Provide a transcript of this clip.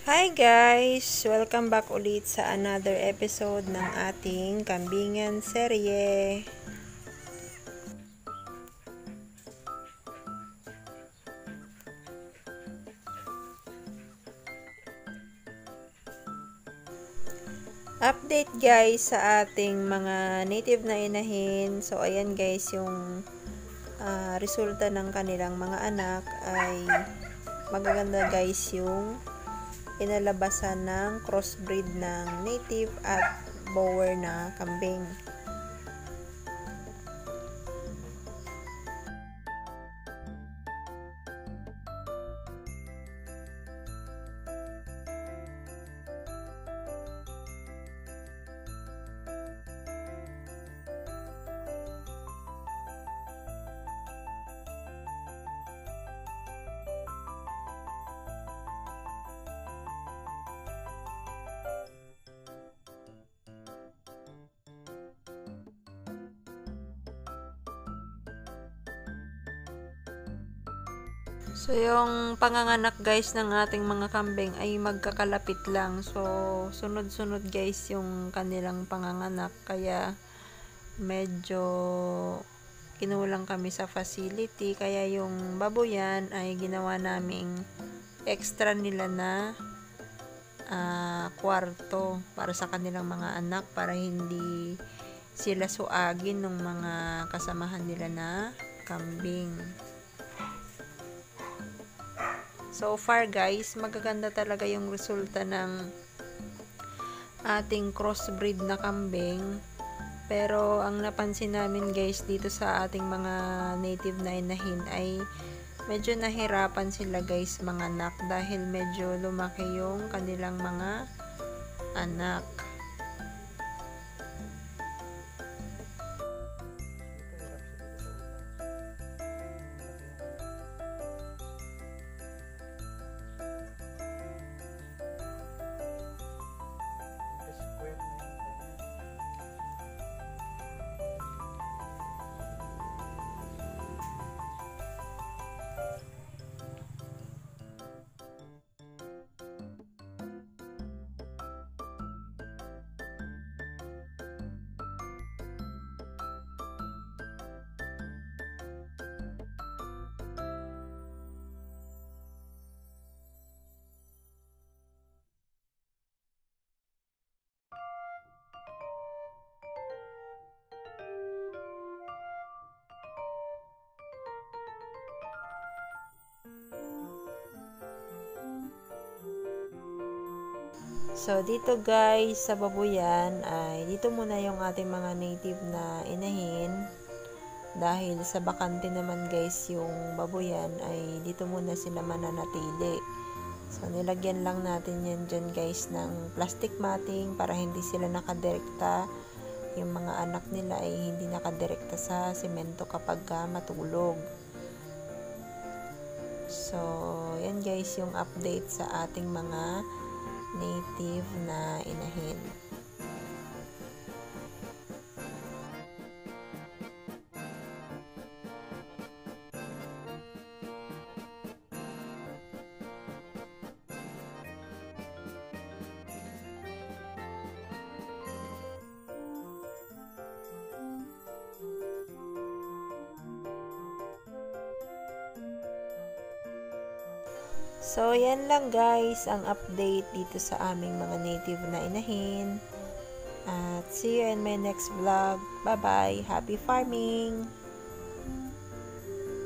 Hi guys! Welcome back ulit sa another episode ng ating kambingan serye. Update guys sa ating mga native na inahin. So ayan guys yung resulta ng kanilang mga anak ay magaganda guys yung inalabasan ng crossbreed ng native at boer na kambing. So, yung panganganak guys ng ating mga kambing ay magkakalapit lang. So, sunod-sunod guys yung kanilang panganganak. Kaya, medyo kinulang kami sa facility. Kaya yung baboyan ay ginawa naming extra nila na kwarto para sa kanilang mga anak. Para hindi sila suagin ng mga kasamahan nila na kambing. So far guys, magaganda talaga yung resulta ng ating crossbreed na kambing. Pero ang napansin namin guys dito sa ating mga native na inahin ay medyo nahirapan sila guys manganak dahil medyo lumaki yung kanilang mga anak. So, dito guys, sa babuyan, ay dito muna yung ating mga native na inahin. Dahil sa bakante naman guys, yung babuyan, ay dito muna sila mananatili. So, nilagyan lang natin yan dyan guys ng plastic matting para hindi sila nakadirekta. Yung mga anak nila ay hindi nakadirekta sa semento kapag matulog. So, yan guys yung update sa ating mga native na inahin. So, yan lang guys ang update dito sa aming mga native na inahin. At see you in my next vlog. Bye-bye. Happy farming!